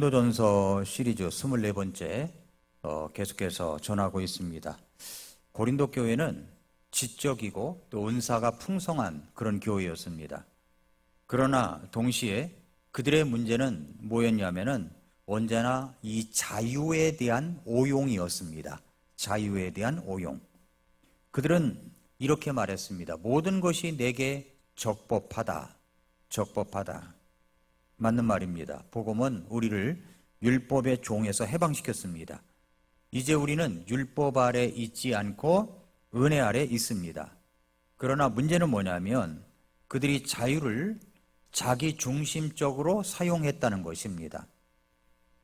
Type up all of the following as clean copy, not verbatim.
고린도전서 시리즈 24번째 계속해서 전하고 있습니다. 고린도 교회는 지적이고 또 은사가 풍성한 그런 교회였습니다. 그러나 동시에 그들의 문제는 뭐였냐면은 언제나 이 자유에 대한 오용이었습니다. 자유에 대한 오용. 그들은 이렇게 말했습니다. 모든 것이 내게 적법하다. 적법하다. 맞는 말입니다. 복음은 우리를 율법의 종에서 해방시켰습니다. 이제 우리는 율법 아래 있지 않고 은혜 아래 있습니다. 그러나 문제는 뭐냐면 그들이 자유를 자기 중심적으로 사용했다는 것입니다.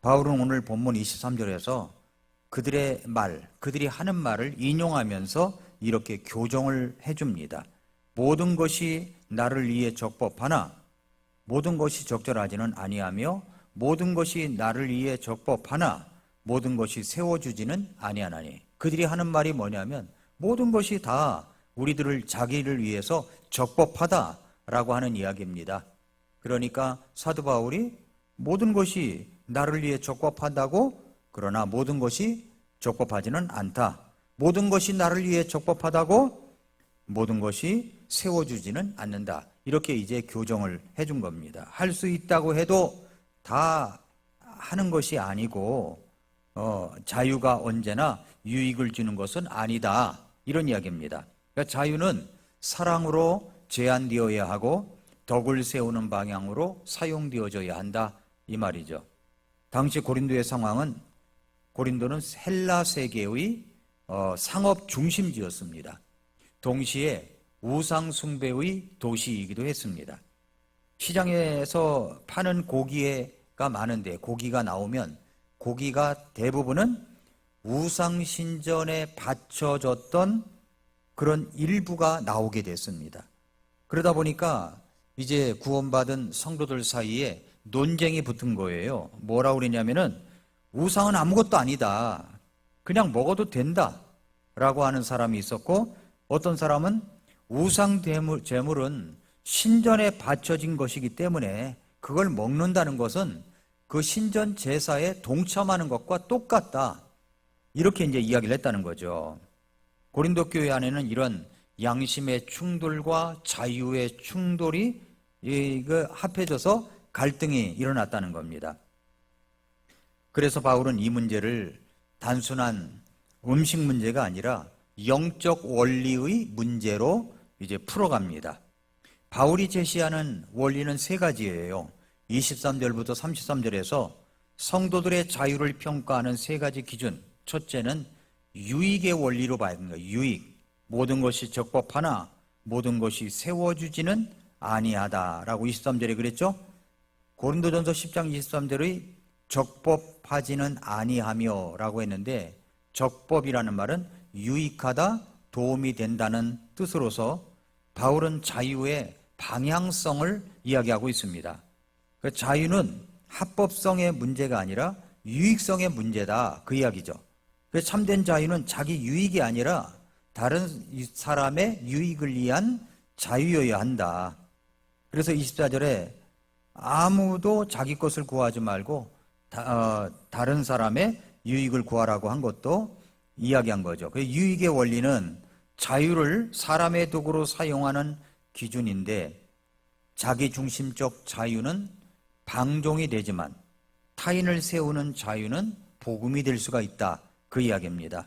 바울은 오늘 본문 23절에서 그들의 말, 그들이 하는 말을 인용하면서 이렇게 교정을 해줍니다. 모든 것이 나를 위해 적법하나 모든 것이 적절하지는 아니하며 모든 것이 나를 위해 적법하나 모든 것이 세워주지는 아니하나니. 그들이 하는 말이 뭐냐면 모든 것이 다 우리들을 자기를 위해서 적법하다라고 하는 이야기입니다. 그러니까 사도 바울이 모든 것이 나를 위해 적법하다고, 그러나 모든 것이 적법하지는 않다. 모든 것이 나를 위해 적법하다고 모든 것이 세워주지는 않는다. 이렇게 이제 교정을 해준 겁니다. 할 수 있다고 해도 다 하는 것이 아니고 자유가 언제나 유익을 주는 것은 아니다. 이런 이야기입니다. 그러니까 자유는 사랑으로 제한되어야 하고 덕을 세우는 방향으로 사용되어져야 한다. 이 말이죠. 당시 고린도의 상황은 고린도는 헬라 세계의 상업 중심지였습니다. 동시에 우상 숭배의 도시이기도 했습니다. 시장에서 파는 고기가 많은데 고기가 나오면 고기가 대부분은 우상 신전에 바쳐졌던 그런 일부가 나오게 됐습니다. 그러다 보니까 이제 구원받은 성도들 사이에 논쟁이 붙은 거예요. 뭐라고 그러냐면은 우상은 아무것도 아니다. 그냥 먹어도 된다. 라고 하는 사람이 있었고, 어떤 사람은 우상 제물은 신전에 바쳐진 것이기 때문에 그걸 먹는다는 것은 그 신전 제사에 동참하는 것과 똑같다. 이렇게 이제 이야기를 했다는 거죠. 고린도 교회 안에는 이런 양심의 충돌과 자유의 충돌이 합해져서 갈등이 일어났다는 겁니다. 그래서 바울은 이 문제를 단순한 음식 문제가 아니라 영적 원리의 문제로 이제 풀어갑니다. 바울이 제시하는 원리는 세 가지예요. 23절부터 33절에서 성도들의 자유를 평가하는 세 가지 기준. 첫째는 유익의 원리로 봐야 됩니다. 유익. 모든 것이 적법하나 모든 것이 세워주지는 아니하다라고 23절에 그랬죠. 고린도전서 10장 23절의 적법하지는 아니하며 라고 했는데, 적법이라는 말은 유익하다, 도움이 된다는 뜻으로서 바울은 자유의 방향성을 이야기하고 있습니다. 그 자유는 합법성의 문제가 아니라 유익성의 문제다, 그 이야기죠. 그 참된 자유는 자기 유익이 아니라 다른 사람의 유익을 위한 자유여야 한다. 그래서 24절에 아무도 자기 것을 구하지 말고 다른 사람의 유익을 구하라고 한 것도 이야기한 거죠. 그 유익의 원리는 자유를 사람의 도구로 사용하는 기준인데, 자기 중심적 자유는 방종이 되지만 타인을 세우는 자유는 복음이 될 수가 있다. 그 이야기입니다.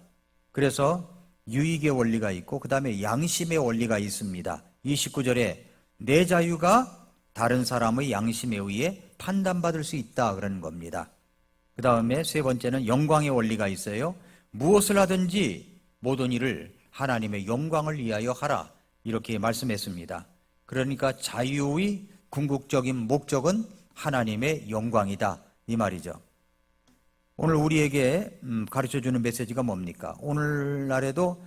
그래서 유익의 원리가 있고 그 다음에 양심의 원리가 있습니다. 29절에 내 자유가 다른 사람의 양심에 의해 판단받을 수 있다 그러는 겁니다. 그 다음에 세 번째는 영광의 원리가 있어요. 무엇을 하든지 모든 일을 하나님의 영광을 위하여 하라, 이렇게 말씀했습니다. 그러니까 자유의 궁극적인 목적은 하나님의 영광이다, 이 말이죠. 오늘 우리에게 가르쳐주는 메시지가 뭡니까? 오늘날에도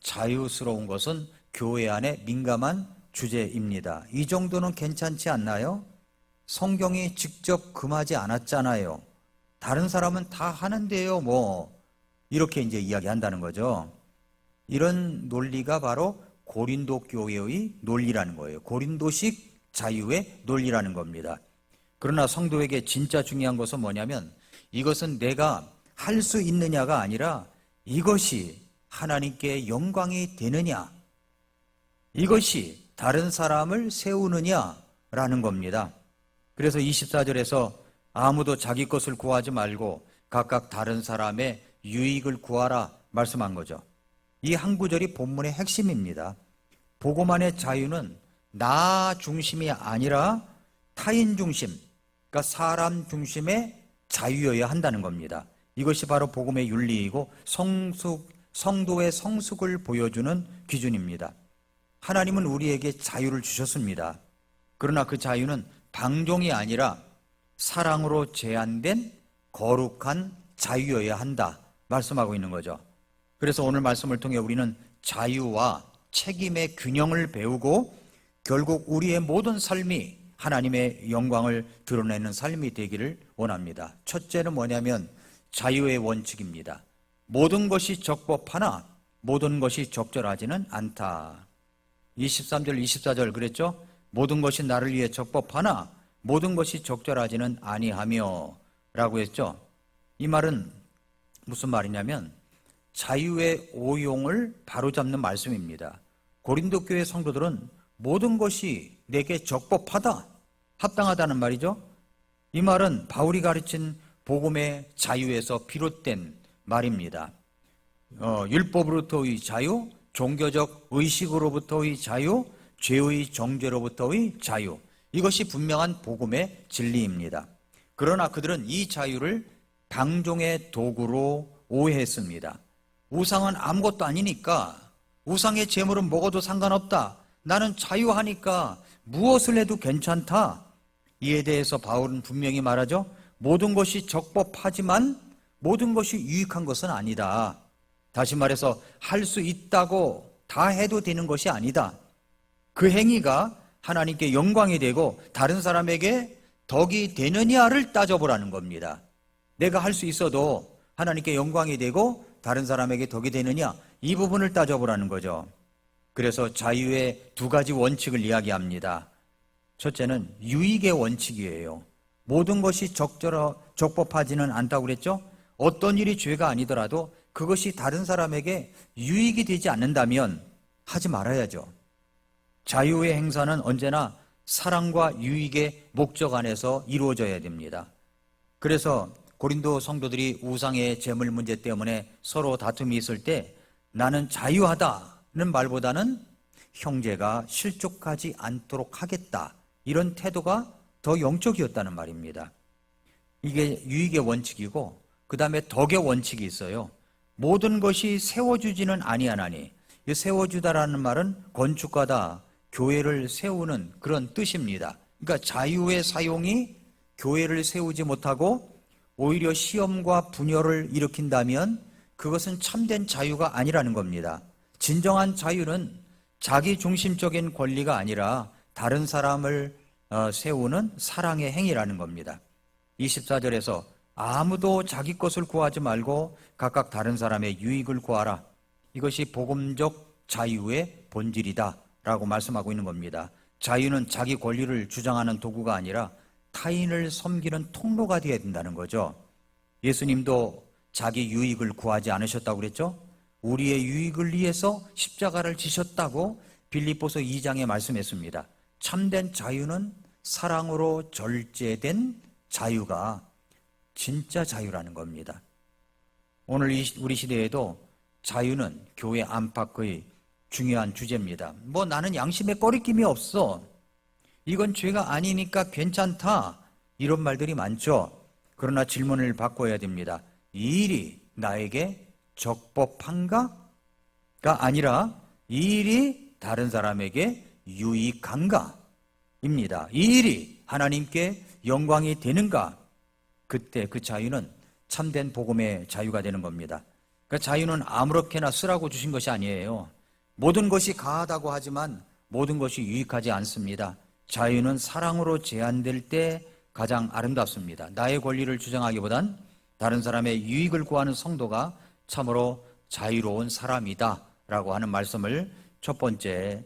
자유스러운 것은 교회 안에 민감한 주제입니다. 이 정도는 괜찮지 않나요? 성경이 직접 금하지 않았잖아요. 다른 사람은 다 하는데요, 이렇게 이제 이야기한다는 거죠. 이런 논리가 바로 고린도 교회의 논리라는 거예요. 고린도식 자유의 논리라는 겁니다. 그러나 성도에게 진짜 중요한 것은 뭐냐면 이것은 내가 할 수 있느냐가 아니라 이것이 하나님께 영광이 되느냐, 이것이 다른 사람을 세우느냐라는 겁니다. 그래서 24절에서 아무도 자기 것을 구하지 말고 각각 다른 사람의 유익을 구하라 말씀한 거죠. 이 한 구절이 본문의 핵심입니다. 복음 안의 자유는 나 중심이 아니라 타인 중심, 그러니까 사람 중심의 자유여야 한다는 겁니다. 이것이 바로 복음의 윤리이고 성도의 성숙을 보여주는 기준입니다. 하나님은 우리에게 자유를 주셨습니다. 그러나 그 자유는 방종이 아니라 사랑으로 제한된 거룩한 자유여야 한다 말씀하고 있는 거죠. 그래서 오늘 말씀을 통해 우리는 자유와 책임의 균형을 배우고 결국 우리의 모든 삶이 하나님의 영광을 드러내는 삶이 되기를 원합니다. 첫째는 뭐냐면 자유의 원칙입니다. 모든 것이 적법하나 모든 것이 적절하지는 않다. 23절 24절 그랬죠? 모든 것이 나를 위해 적법하나 모든 것이 적절하지는 아니하며 라고 했죠. 이 말은 무슨 말이냐면 자유의 오용을 바로잡는 말씀입니다. 고린도 교회 성도들은 모든 것이 내게 적법하다, 합당하다는 말이죠. 이 말은 바울이 가르친 복음의 자유에서 비롯된 말입니다. 율법으로부터의 자유, 종교적 의식으로부터의 자유, 죄의 정죄로부터의 자유, 이것이 분명한 복음의 진리입니다. 그러나 그들은 이 자유를 방종의 도구로 오해했습니다. 우상은 아무것도 아니니까, 우상의 제물은 먹어도 상관없다, 나는 자유하니까 무엇을 해도 괜찮다. 이에 대해서 바울은 분명히 말하죠. 모든 것이 적법하지만 모든 것이 유익한 것은 아니다. 다시 말해서 할 수 있다고 다 해도 되는 것이 아니다. 그 행위가 하나님께 영광이 되고 다른 사람에게 덕이 되느냐를 따져보라는 겁니다. 내가 할 수 있어도 하나님께 영광이 되고 다른 사람에게 덕이 되느냐, 이 부분을 따져보라는 거죠. 그래서 자유의 두 가지 원칙을 이야기합니다. 첫째는 유익의 원칙이에요. 모든 것이 적법하지는 않다고 그랬죠? 어떤 일이 죄가 아니더라도 그것이 다른 사람에게 유익이 되지 않는다면 하지 말아야죠. 자유의 행사는 언제나 사랑과 유익의 목적 안에서 이루어져야 됩니다. 그래서 고린도 성도들이 우상의 제물 문제 때문에 서로 다툼이 있을 때 나는 자유하다는 말보다는 형제가 실족하지 않도록 하겠다, 이런 태도가 더 영적이었다는 말입니다. 이게 유익의 원칙이고 그 다음에 덕의 원칙이 있어요. 모든 것이 세워주지는 아니하나니, 이 세워주다라는 말은 건축가다, 교회를 세우는 그런 뜻입니다. 그러니까 자유의 사용이 교회를 세우지 못하고 오히려 시험과 분열을 일으킨다면 그것은 참된 자유가 아니라는 겁니다. 진정한 자유는 자기 중심적인 권리가 아니라 다른 사람을 세우는 사랑의 행위라는 겁니다. 24절에서 아무도 자기 것을 구하지 말고 각각 다른 사람의 유익을 구하라. 이것이 복음적 자유의 본질이다 라고 말씀하고 있는 겁니다. 자유는 자기 권리를 주장하는 도구가 아니라 타인을 섬기는 통로가 되어야 된다는 거죠. 예수님도 자기 유익을 구하지 않으셨다고 그랬죠? 우리의 유익을 위해서 십자가를 지셨다고 빌립보서 2장에 말씀했습니다. 참된 자유는 사랑으로 절제된 자유가 진짜 자유라는 겁니다. 오늘 우리 시대에도 자유는 교회 안팎의 중요한 주제입니다. 나는 양심에 꺼리낌이 없어, 이건 죄가 아니니까 괜찮다, 이런 말들이 많죠. 그러나 질문을 바꿔야 됩니다. 이 일이 나에게 적법한가가 아니라 이 일이 다른 사람에게 유익한가 입니다. 이 일이 하나님께 영광이 되는가, 그때 그 자유는 참된 복음의 자유가 되는 겁니다. 그러니까 자유는 아무렇게나 쓰라고 주신 것이 아니에요. 모든 것이 가하다고 하지만 모든 것이 유익하지 않습니다. 자유는 사랑으로 제한될 때 가장 아름답습니다. 나의 권리를 주장하기보단 다른 사람의 유익을 구하는 성도가 참으로 자유로운 사람이다 라고 하는 말씀을 첫 번째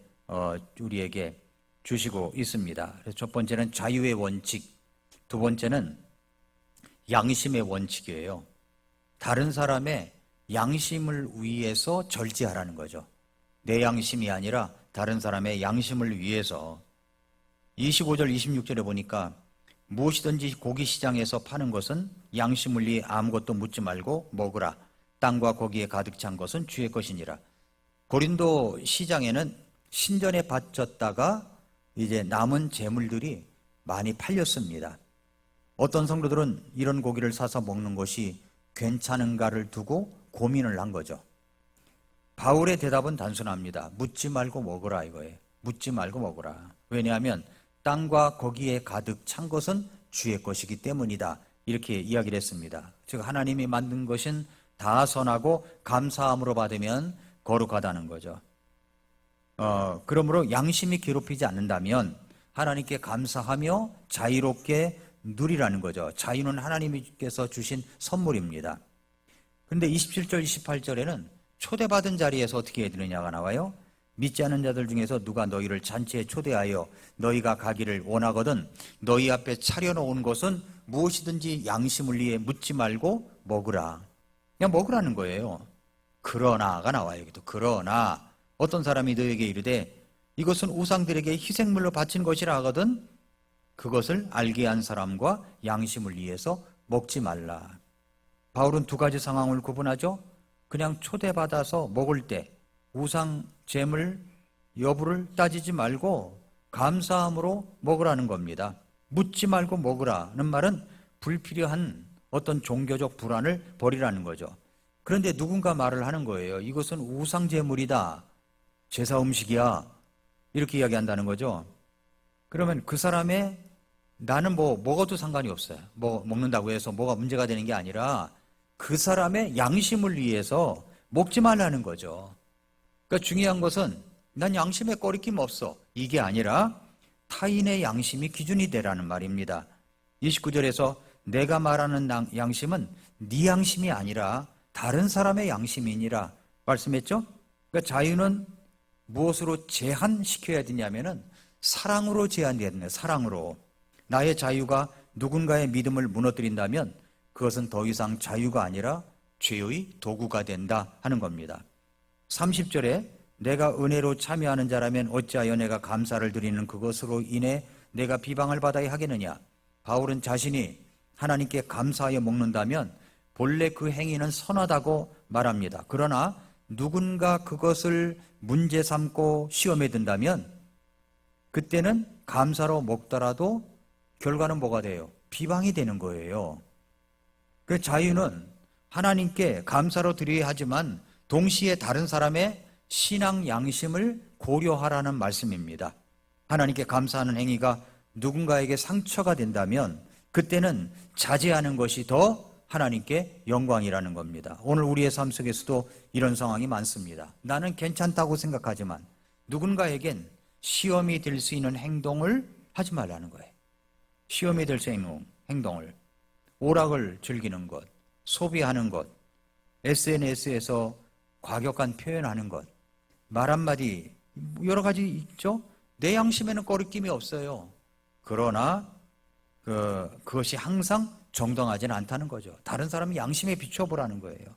우리에게 주시고 있습니다. 그래서 첫 번째는 자유의 원칙, 두 번째는 양심의 원칙이에요. 다른 사람의 양심을 위해서 절제하라는 거죠. 내 양심이 아니라 다른 사람의 양심을 위해서. 25절 26절에 보니까 무엇이든지 고기 시장에서 파는 것은 양심을 위해 아무것도 묻지 말고 먹으라. 땅과 거기에 가득 찬 것은 주의 것이니라. 고린도 시장에는 신전에 바쳤다가 이제 남은 재물들이 많이 팔렸습니다. 어떤 성도들은 이런 고기를 사서 먹는 것이 괜찮은가를 두고 고민을 한 거죠. 바울의 대답은 단순합니다. 묻지 말고 먹으라 이거예요. 묻지 말고 먹으라. 왜냐하면 땅과 거기에 가득 찬 것은 주의 것이기 때문이다. 이렇게 이야기를 했습니다. 즉 하나님이 만든 것은 다 선하고 감사함으로 받으면 거룩하다는 거죠. 그러므로 양심이 괴롭히지 않는다면 하나님께 감사하며 자유롭게 누리라는 거죠. 자유는 하나님께서 주신 선물입니다. 그런데 27절, 28절에는 초대받은 자리에서 어떻게 해야 되느냐가 나와요. 믿지 않는 자들 중에서 누가 너희를 잔치에 초대하여 너희가 가기를 원하거든 너희 앞에 차려놓은 것은 무엇이든지 양심을 위해 묻지 말고 먹으라. 그냥 먹으라는 거예요. 그러나가 나와요. 여기도 그러나 어떤 사람이 너에게 이르되 이것은 우상들에게 희생물로 바친 것이라 하거든 그것을 알게 한 사람과 양심을 위해서 먹지 말라. 바울은 두 가지 상황을 구분하죠. 그냥 초대받아서 먹을 때 우상 제물 여부를 따지지 말고 감사함으로 먹으라는 겁니다. 묻지 말고 먹으라는 말은 불필요한 어떤 종교적 불안을 버리라는 거죠. 그런데 누군가 말을 하는 거예요. 이것은 우상 제물이다. 제사 음식이야. 이렇게 이야기한다는 거죠. 그러면 그 사람의 나는 먹어도 상관이 없어요. 먹는다고 해서 뭐가 문제가 되는 게 아니라 그 사람의 양심을 위해서 먹지 말라는 거죠. 그러니까 중요한 것은 난 양심에 꺼리낌 없어. 이게 아니라 타인의 양심이 기준이 되라는 말입니다. 29절에서 내가 말하는 양심은 네 양심이 아니라 다른 사람의 양심이니라 말씀했죠? 그러니까 자유는 무엇으로 제한시켜야 되냐면은 사랑으로 제한돼야 된다. 사랑으로. 나의 자유가 누군가의 믿음을 무너뜨린다면 그것은 더 이상 자유가 아니라 죄의 도구가 된다 하는 겁니다. 30절에 내가 은혜로 참여하는 자라면 어찌하여 내가 감사를 드리는 그것으로 인해 내가 비방을 받아야 하겠느냐. 바울은 자신이 하나님께 감사하여 먹는다면 본래 그 행위는 선하다고 말합니다. 그러나 누군가 그것을 문제 삼고 시험에 든다면 그때는 감사로 먹더라도 결과는 뭐가 돼요? 비방이 되는 거예요. 그 자유는 하나님께 감사로 드려야 하지만 동시에 다른 사람의 신앙 양심을 고려하라는 말씀입니다. 하나님께 감사하는 행위가 누군가에게 상처가 된다면 그때는 자제하는 것이 더 하나님께 영광이라는 겁니다. 오늘 우리의 삶 속에서도 이런 상황이 많습니다. 나는 괜찮다고 생각하지만 누군가에겐 시험이 될 수 있는 행동을 하지 말라는 거예요. 시험이 될 수 있는 행동을, 오락을 즐기는 것, 소비하는 것, SNS에서 과격한 표현하는 것, 말 한마디 여러 가지 있죠. 내 양심에는 꺼리낌이 없어요. 그러나 그것이 항상 정당하지는 않다는 거죠. 다른 사람의 양심에 비춰보라는 거예요.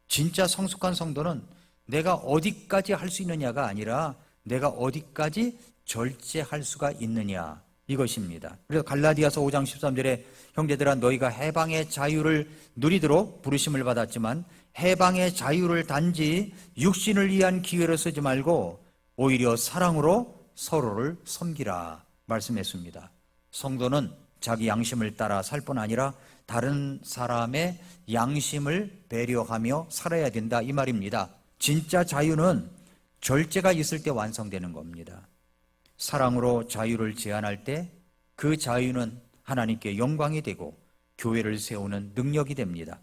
진짜 성숙한 성도는 내가 어디까지 할 수 있느냐가 아니라 내가 어디까지 절제할 수가 있느냐 이것입니다. 그래서 갈라디아서 5장 13절에 형제들아 너희가 해방의 자유를 누리도록 부르심을 받았지만 해방의 자유를 단지 육신을 위한 기회로 쓰지 말고 오히려 사랑으로 서로를 섬기라 말씀했습니다. 성도는 자기 양심을 따라 살 뿐 아니라 다른 사람의 양심을 배려하며 살아야 된다 이 말입니다. 진짜 자유는 절제가 있을 때 완성되는 겁니다. 사랑으로 자유를 제한할 때 그 자유는 하나님께 영광이 되고 교회를 세우는 능력이 됩니다.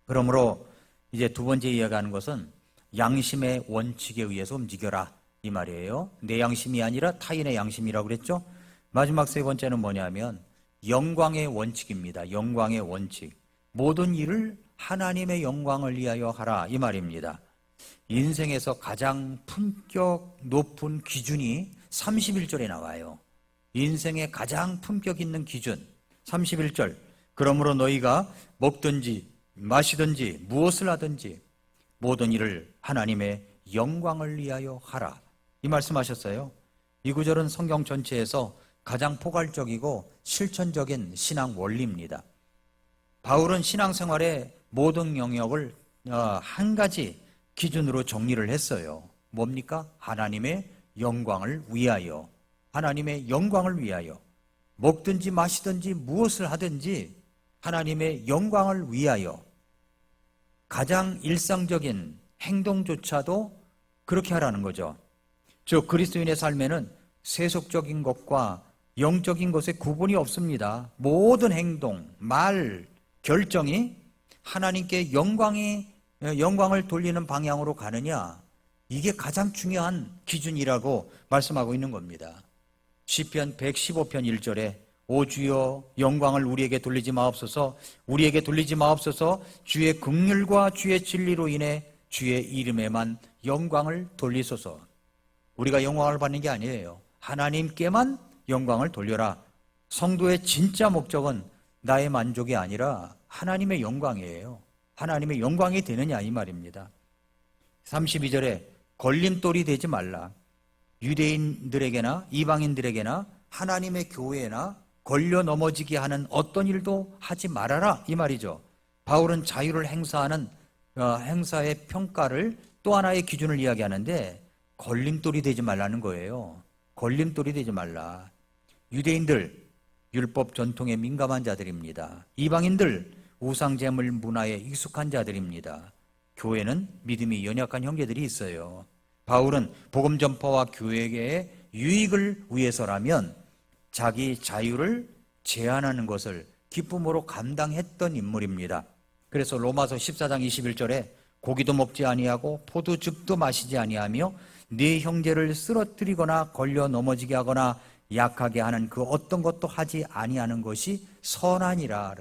그러므로 이제 두 번째 이야기하는 것은 양심의 원칙에 의해서 움직여라 이 말이에요. 내 양심이 아니라 타인의 양심이라고 그랬죠. 마지막 세 번째는 뭐냐면 영광의 원칙입니다. 영광의 원칙. 모든 일을 하나님의 영광을 위하여 하라 이 말입니다. 인생에서 가장 품격 높은 기준이 31절에 나와요. 인생의 가장 품격 있는 기준, 31절, 그러므로 너희가 먹든지 마시든지 무엇을 하든지 모든 일을 하나님의 영광을 위하여 하라. 이 말씀하셨어요. 이 구절은 성경 전체에서 가장 포괄적이고 실천적인 신앙 원리입니다. 바울은 신앙생활의 모든 영역을 한 가지 기준으로 정리를 했어요. 뭡니까? 하나님의 영광을 위하여. 하나님의 영광을 위하여. 먹든지 마시든지 무엇을 하든지 하나님의 영광을 위하여. 가장 일상적인 행동조차도 그렇게 하라는 거죠. 즉 그리스도인의 삶에는 세속적인 것과 영적인 것에 구분이 없습니다. 모든 행동, 말, 결정이 하나님께 영광을 돌리는 방향으로 가느냐, 이게 가장 중요한 기준이라고 말씀하고 있는 겁니다. 시편 115편 1절에 오 주여 영광을 우리에게 돌리지 마옵소서, 우리에게 돌리지 마옵소서, 주의 긍휼과 주의 진리로 인해 주의 이름에만 영광을 돌리소서. 우리가 영광을 받는 게 아니에요. 하나님께만 영광을 돌려라. 성도의 진짜 목적은 나의 만족이 아니라 하나님의 영광이에요. 하나님의 영광이 되느냐 이 말입니다. 32절에 걸림돌이 되지 말라. 유대인들에게나 이방인들에게나 하나님의 교회나 걸려 넘어지게 하는 어떤 일도 하지 말아라 이 말이죠. 바울은 자유를 행사하는 행사의 평가를 또 하나의 기준을 이야기하는데 걸림돌이 되지 말라는 거예요. 걸림돌이 되지 말라. 유대인들 율법 전통에 민감한 자들입니다. 이방인들 우상제물 문화에 익숙한 자들입니다. 교회는 믿음이 연약한 형제들이 있어요. 바울은 복음 전파와 교회의 유익을 위해서라면 자기 자유를 제한하는 것을 기쁨으로 감당했던 인물입니다. 그래서 로마서 14장 21절에 고기도 먹지 아니하고 포도즙도 마시지 아니하며 네 형제를 쓰러뜨리거나 걸려 넘어지게 하거나 약하게 하는 그 어떤 것도 하지 아니하는 것이 선하니라.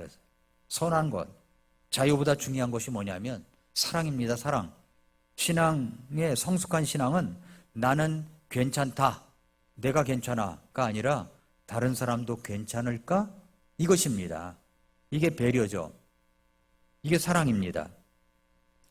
선한 것. 자유보다 중요한 것이 뭐냐면 사랑입니다. 사랑. 신앙의 성숙한 신앙은 나는 괜찮다, 내가 괜찮아가 아니라 다른 사람도 괜찮을까? 이것입니다. 이게 배려죠. 이게 사랑입니다.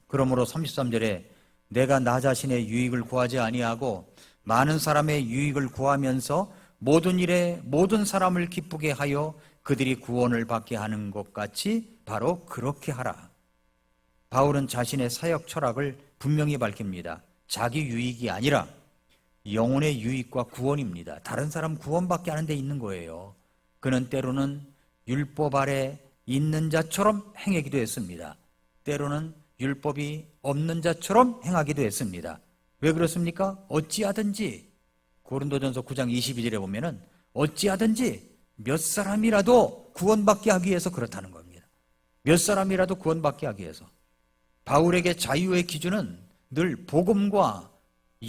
그러므로 33절에 내가 나 자신의 유익을 구하지 아니하고 많은 사람의 유익을 구하면서 모든 일에 모든 사람을 기쁘게 하여 그들이 구원을 받게 하는 것 같이 바로 그렇게 하라. 바울은 자신의 사역 철학을 분명히 밝힙니다. 자기 유익이 아니라 영혼의 유익과 구원입니다. 다른 사람 구원받게 하는 데 있는 거예요. 그는 때로는 율법 아래 있는 자처럼 행하기도 했습니다. 때로는 율법이 없는 자처럼 행하기도 했습니다. 왜 그렇습니까? 어찌하든지 고린도전서 9장 22절에 보면은 어찌하든지 몇 사람이라도 구원받게 하기 위해서 그렇다는 겁니다. 몇 사람이라도 구원받게 하기 위해서. 바울에게 자유의 기준은 늘 복음과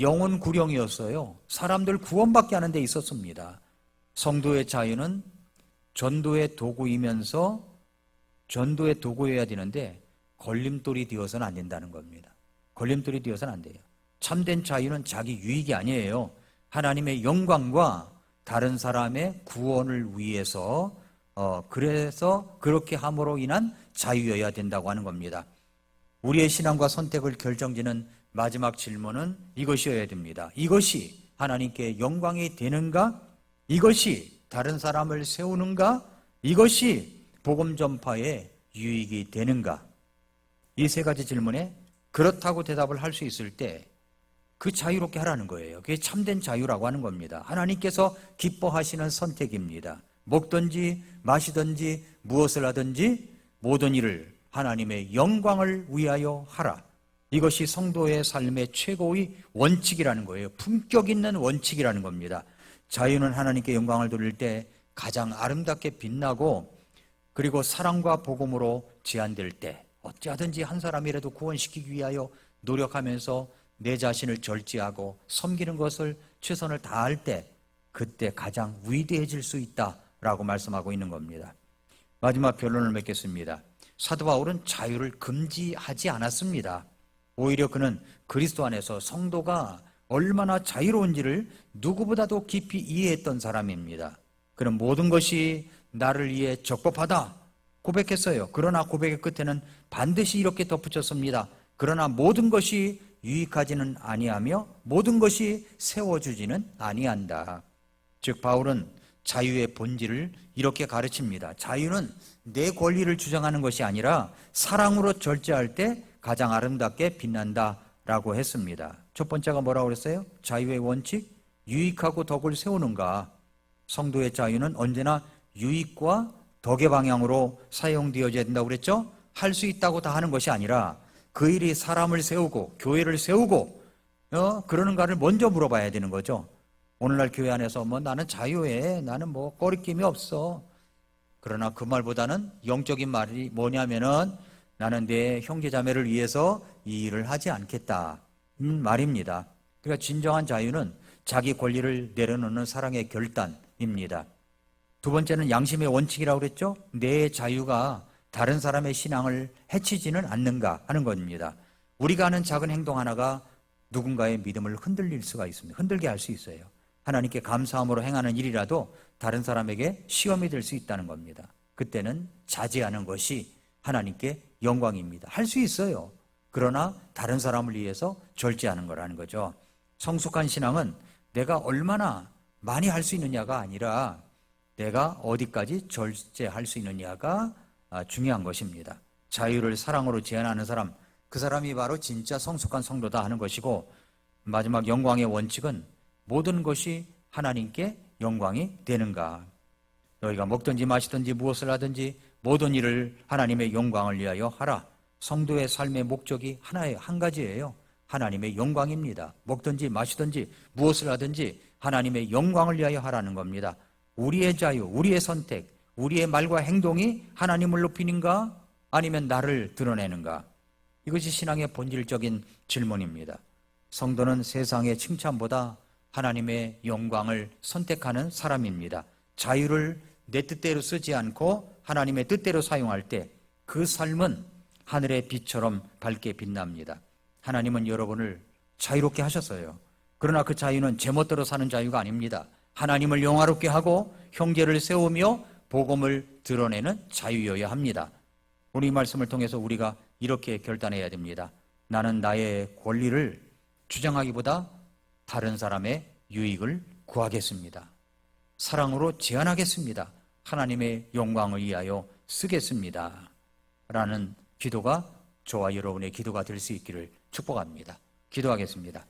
영혼 구령이었어요. 사람들 구원받게 하는 데 있었습니다. 성도의 자유는 전도의 도구이면서 전도의 도구여야 되는데 걸림돌이 되어서는 안 된다는 겁니다. 걸림돌이 되어서는 안 돼요. 참된 자유는 자기 유익이 아니에요. 하나님의 영광과 다른 사람의 구원을 위해서 그래서 그렇게 함으로 인한 자유여야 된다고 하는 겁니다. 우리의 신앙과 선택을 결정짓는 마지막 질문은 이것이어야 됩니다. 이것이 하나님께 영광이 되는가? 이것이 다른 사람을 세우는가? 이것이 복음 전파에 유익이 되는가? 이 세 가지 질문에 그렇다고 대답을 할 수 있을 때 그 자유롭게 하라는 거예요. 그게 참된 자유라고 하는 겁니다. 하나님께서 기뻐하시는 선택입니다. 먹든지 마시든지 무엇을 하든지 모든 일을 하나님의 영광을 위하여 하라. 이것이 성도의 삶의 최고의 원칙이라는 거예요. 품격 있는 원칙이라는 겁니다. 자유는 하나님께 영광을 돌릴 때 가장 아름답게 빛나고 그리고 사랑과 복음으로 제한될 때 어찌하든지 한 사람이라도 구원시키기 위하여 노력하면서 내 자신을 절제하고 섬기는 것을 최선을 다할 때 그때 가장 위대해질 수 있다라고 말씀하고 있는 겁니다. 마지막 결론을 맺겠습니다. 사도 바울은 자유를 금지하지 않았습니다. 오히려 그는 그리스도 안에서 성도가 얼마나 자유로운지를 누구보다도 깊이 이해했던 사람입니다. 그는 모든 것이 나를 위해 적법하다 고백했어요. 그러나 고백의 끝에는 반드시 이렇게 덧붙였습니다. 그러나 모든 것이 유익하지는 아니하며 모든 것이 세워주지는 아니한다. 즉 바울은 자유의 본질을 이렇게 가르칩니다. 자유는 내 권리를 주장하는 것이 아니라 사랑으로 절제할 때 가장 아름답게 빛난다라고 했습니다. 첫 번째가 뭐라고 그랬어요? 자유의 원칙, 유익하고 덕을 세우는가. 성도의 자유는 언제나 유익과 덕의 방향으로 사용되어져야 된다고 그랬죠? 할 수 있다고 다 하는 것이 아니라 그 일이 사람을 세우고 교회를 세우고 그러는가를 먼저 물어봐야 되는 거죠. 오늘날 교회 안에서 나는 자유해, 나는 꺼리낌이 없어. 그러나 그 말보다는 영적인 말이 뭐냐면은 나는 내 형제자매를 위해서 이 일을 하지 않겠다 말입니다. 그러니까 진정한 자유는 자기 권리를 내려놓는 사랑의 결단입니다. 두 번째는 양심의 원칙이라고 그랬죠. 내 자유가 다른 사람의 신앙을 해치지는 않는가 하는 겁니다. 우리가 하는 작은 행동 하나가 누군가의 믿음을 흔들릴 수가 있습니다. 흔들게 할 수 있어요. 하나님께 감사함으로 행하는 일이라도 다른 사람에게 시험이 될 수 있다는 겁니다. 그때는 자제하는 것이 하나님께 영광입니다. 할 수 있어요. 그러나 다른 사람을 위해서 절제하는 거라는 거죠. 성숙한 신앙은 내가 얼마나 많이 할 수 있느냐가 아니라 내가 어디까지 절제할 수 있느냐가 중요한 것입니다. 자유를 사랑으로 제한하는 사람, 그 사람이 바로 진짜 성숙한 성도다 하는 것이고, 마지막 영광의 원칙은 모든 것이 하나님께 영광이 되는가. 너희가 먹든지 마시든지 무엇을 하든지 모든 일을 하나님의 영광을 위하여 하라. 성도의 삶의 목적이 한 가지예요. 하나님의 영광입니다. 먹든지 마시든지 무엇을 하든지 하나님의 영광을 위하여 하라는 겁니다. 우리의 자유, 우리의 선택, 우리의 말과 행동이 하나님을 높이는가 아니면 나를 드러내는가? 이것이 신앙의 본질적인 질문입니다. 성도는 세상의 칭찬보다 하나님의 영광을 선택하는 사람입니다. 자유를 내 뜻대로 쓰지 않고 하나님의 뜻대로 사용할 때 그 삶은 하늘의 빛처럼 밝게 빛납니다. 하나님은 여러분을 자유롭게 하셨어요. 그러나 그 자유는 제멋대로 사는 자유가 아닙니다. 하나님을 영화롭게 하고 형제를 세우며 복음을 드러내는 자유여야 합니다. 오늘 이 말씀을 통해서 우리가 이렇게 결단해야 됩니다. 나는 나의 권리를 주장하기보다 다른 사람의 유익을 구하겠습니다. 사랑으로 제한하겠습니다. 하나님의 영광을 위하여 쓰겠습니다. 라는 기도가 저와 여러분의 기도가 될 수 있기를 축복합니다. 기도하겠습니다.